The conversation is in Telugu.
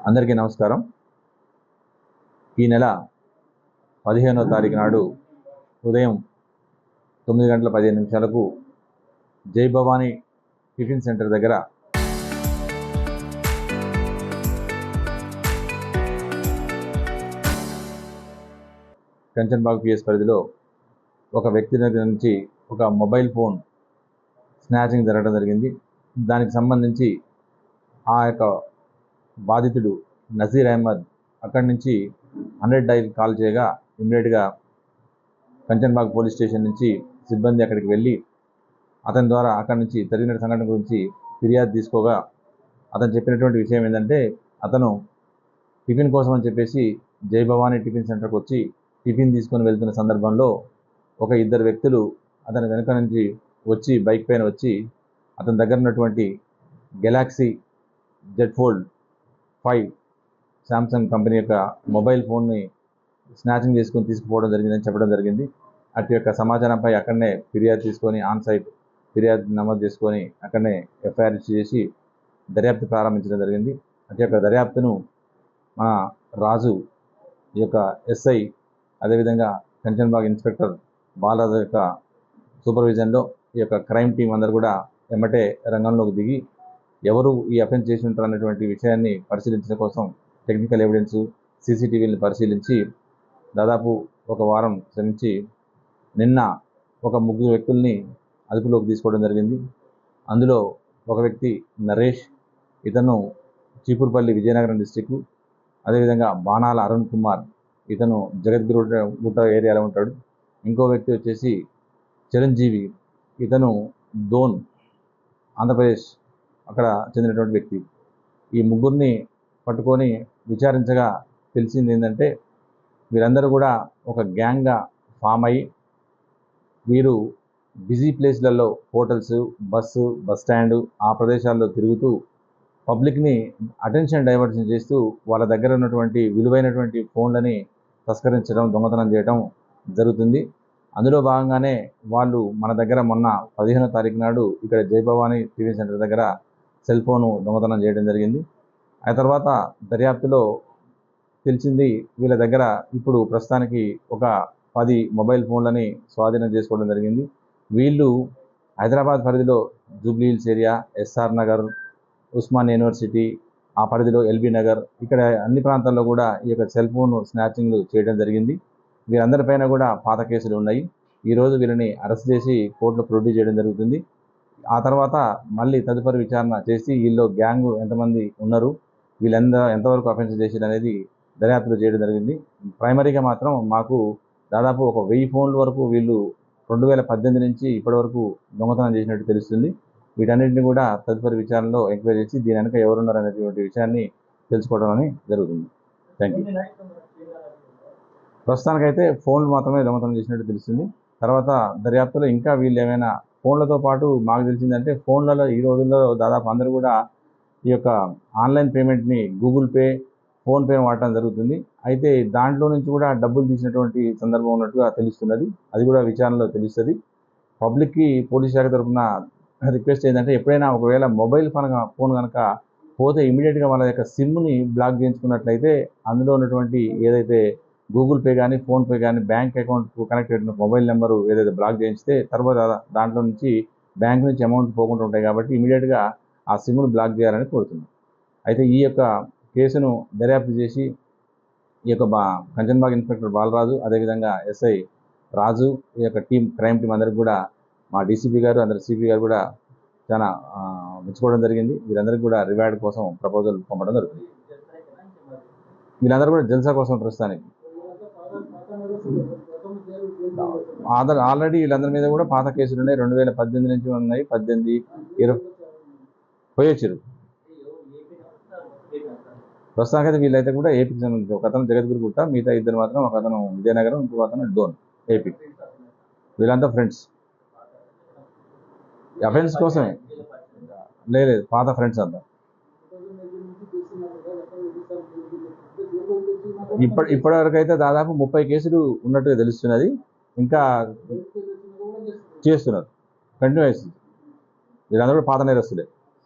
అందరికీ నమస్కారం. ఈ నెల 15వ తారీఖు నాడు ఉదయం 9:15 జై భవానీ టిఫిన్ సెంటర్ దగ్గర కంచన్బాగ్ పిఎస్ పరిధిలో ఒక వ్యక్తి దగ్గర నుంచి ఒక మొబైల్ ఫోన్ స్నాచింగ్ జరగడం జరిగింది. దానికి సంబంధించి ఆ యొక్క బాధితుడు నజీర్ అహ్మద్ అక్కడి నుంచి 100 డైల్ కాల్ చేయగా ఇమ్మీడియట్గా కంచన్బాగ్ పోలీస్ స్టేషన్ నుంచి సిబ్బంది అక్కడికి వెళ్ళి అతని ద్వారా అక్కడి నుంచి జరిగిన సంఘటన గురించి ఫిర్యాదు తీసుకోగా అతను చెప్పినటువంటి విషయం ఏంటంటే, అతను టిఫిన్ కోసం అని చెప్పేసి జై భవానీ టిఫిన్ సెంటర్కి వచ్చి టిఫిన్ తీసుకొని వెళ్తున్న సందర్భంలో ఒక ఇద్దరు వ్యక్తులు అతని వెనుక నుంచి వచ్చి బైక్ పైన వచ్చి అతని దగ్గర ఉన్నటువంటి Galaxy Z fold 5 Samsung company యొక్క మొబైల్ ఫోన్ని స్నాచింగ్ చేసుకొని తీసుకుపోవడం జరిగిందని చెప్పడం జరిగింది. అటు యొక్క సమాచారంపై అక్కడనే ఫిర్యాదు తీసుకొని ఆన్ సైట్ ఫిర్యాదు నమోదు చేసుకొని అక్కడనే ఎఫ్ఐఆర్ చేసి దర్యాప్తు ప్రారంభించడం జరిగింది. అటు యొక్క దర్యాప్తును మన రాజు ఈ యొక్క ఎస్ఐ అదేవిధంగా కంచన్బాగ్ ఇన్స్పెక్టర్ బాలరాజు యొక్క సూపర్విజన్లో ఈ యొక్క క్రైమ్ టీం అందరూ కూడా ఎమ్మటే రంగంలోకి దిగి ఎవరు ఈ అఫెన్స్ చేసి ఉంటారు అన్నటువంటి విషయాన్ని పరిశీలించడం కోసం టెక్నికల్ ఎవిడెన్స్ సీసీటీవీని పరిశీలించి దాదాపు ఒక వారం శ్రమించి నిన్న ఒక 3 వ్యక్తుల్ని అదుపులోకి తీసుకోవడం జరిగింది. అందులో ఒక వ్యక్తి నరేష్, ఇతను చీపురుపల్లి విజయనగరం డిస్టిక్, అదేవిధంగా బాణాల అరుణ్ కుమార్, ఇతను జగద్గుట్ట ఏరియాలో ఉంటాడు. ఇంకో వ్యక్తి వచ్చేసి చిరంజీవి, ఇతను దోన్ ఆంధ్రప్రదేశ్ అక్కడ చెందినటువంటి వ్యక్తి. ఈ ముగ్గురిని పట్టుకొని విచారించగా తెలిసింది ఏంటంటే, వీరందరూ కూడా ఒక గ్యాంగ్గా ఫామ్ అయ్యి వీరు బిజీ ప్లేస్లలో హోటల్స్, బస్ స్టాండ్ ఆ ప్రదేశాల్లో తిరుగుతూ పబ్లిక్ని అటెన్షన్ డైవర్షన్ చేస్తూ వాళ్ళ దగ్గర ఉన్నటువంటి విలువైనటువంటి ఫోన్లని తస్కరించడం, దొంగతనం చేయడం జరుగుతుంది. అందులో భాగంగానే వాళ్ళు మన దగ్గర మొన్న 15వ తారీఖు నాడు ఇక్కడ జై భవానీ టిఫిన్ సెంటర్ దగ్గర సెల్ ఫోను దొంగతనం చేయడం జరిగింది. ఆ తర్వాత దర్యాప్తులో తెలిసింది వీళ్ళ దగ్గర ఇప్పుడు ప్రస్తుతానికి ఒక 10 మొబైల్ ఫోన్లని స్వాధీనం చేసుకోవడం జరిగింది. వీళ్ళు హైదరాబాద్ పరిధిలో Jubilee Hills area, SR Nagar, Osman university ఆ పరిధిలో ఎల్బీ నగర్ ఇక్కడ అన్ని ప్రాంతాల్లో కూడా ఈ యొక్క సెల్ ఫోన్ స్నాచింగ్లు చేయడం జరిగింది. వీరందరిపైన కూడా పాత కేసులు ఉన్నాయి. ఈరోజు వీరిని అరెస్ట్ చేసి కోర్టులో ప్రొడ్యూస్ చేయడం జరుగుతుంది. ఆ తర్వాత మళ్ళీ తదుపరి విచారణ చేసి వీళ్ళు గ్యాంగ్ ఎంతమంది ఉన్నారు, ఎంతవరకు అఫెన్స్ చేసేది అనేది దర్యాప్తులో చేయడం జరిగింది. ప్రైమరీగా మాత్రం మాకు దాదాపు ఒక 1000 ఫోన్ల వరకు వీళ్ళు 2018 నుంచి ఇప్పటి వరకు దొంగతనం చేసినట్టు తెలుస్తుంది. వీటన్నిటిని కూడా తదుపరి విచారణలో ఎంక్వైరీ చేసి దీని వెనక ఎవరున్నారు అనేటువంటి విషయాన్ని తెలుసుకోవడం అని జరుగుతుంది. Thank you. ప్రస్తుతానికైతే ఫోన్లు మాత్రమే దొంగతనం చేసినట్టు తెలుస్తుంది. తర్వాత దర్యాప్తులో ఇంకా వీళ్ళు ఏమైనా ఫోన్లతో పాటు మాకు తెలిసిందంటే, ఫోన్లలో ఈ రోజుల్లో దాదాపు అందరూ కూడా ఈ యొక్క ఆన్లైన్ పేమెంట్ని గూగుల్ పే, ఫోన్పే వాడటం జరుగుతుంది. అయితే దాంట్లో నుంచి కూడా డబ్బులు తీసినటువంటి సందర్భం ఉన్నట్టుగా తెలుస్తున్నది. అది కూడా విచారణలో తెలుస్తుంది. పబ్లిక్కి పోలీస్ శాఖ తరఫున రిక్వెస్ట్ ఏంటంటే, ఎప్పుడైనా ఒకవేళ మొబైల్ ఫోన్ కనుక పోతే ఇమీడియట్గా వాళ్ళ యొక్క సిమ్ని బ్లాక్ చేయించుకున్నట్లయితే అందులో ఉన్నటువంటి ఏదైతే గూగుల్ పే కానీ, ఫోన్పే కానీ బ్యాంక్ అకౌంట్కు కనెక్ట్ అయిన మొబైల్ నెంబరు ఏదైతే బ్లాక్ చేయించితే తర్వాత దాంట్లో నుంచి బ్యాంక్ నుంచి అమౌంట్ పోకుండా ఉంటాయి. కాబట్టి ఇమీడియట్గా ఆ సిమ్ను బ్లాక్ చేయాలని కోరుతున్నాం. అయితే ఈ యొక్క కేసును దర్యాప్తు చేసి ఈ యొక్క కంచన్బాగ్ ఇన్స్పెక్టర్ బాలరాజు, అదేవిధంగా ఎస్ఐ రాజు, ఈ యొక్క క్రైమ్ టీం అందరికి కూడా మా డీసీపీ గారు, అందరు సిపి గారు కూడా చాలా మెచ్చుకోవడం జరిగింది. వీరందరికీ కూడా రివార్డ్ కోసం ప్రపోజల్ పంపడం జరుగుతుంది. వీళ్ళందరూ కూడా జల్సా కోసం ప్రస్తుతానికి ఆల్రెడీ వీళ్ళందరి మీద కూడా పాత కేసులు ఉన్నాయి. 2018 నుంచి ఉన్నాయి. 18, 20 పోయొచ్చారు. ప్రస్తుతానికైతే వీళ్ళైతే కూడా ఏపీకి సంబంధించి ఒక అతను జగద్గుట్ట, మిగతా ఇద్దరు మాత్రం ఒక అతను విజయనగరం, ఇంకొక అతను డోన్ ఏపీ. వీళ్ళంతా ఫ్రెండ్స్. అఫెన్స్ కోసమే లేదు, పాత ఫ్రెండ్స్ అంతా. ఇప్పటివరకు అయితే దాదాపు 30 కేసులు ఉన్నట్టుగా తెలుస్తున్నది. ఇంకా చేస్తున్నారు, కంటిన్యూ చేస్తుంది. వీళ్ళందరూ కూడా పాత నేరస్తులే.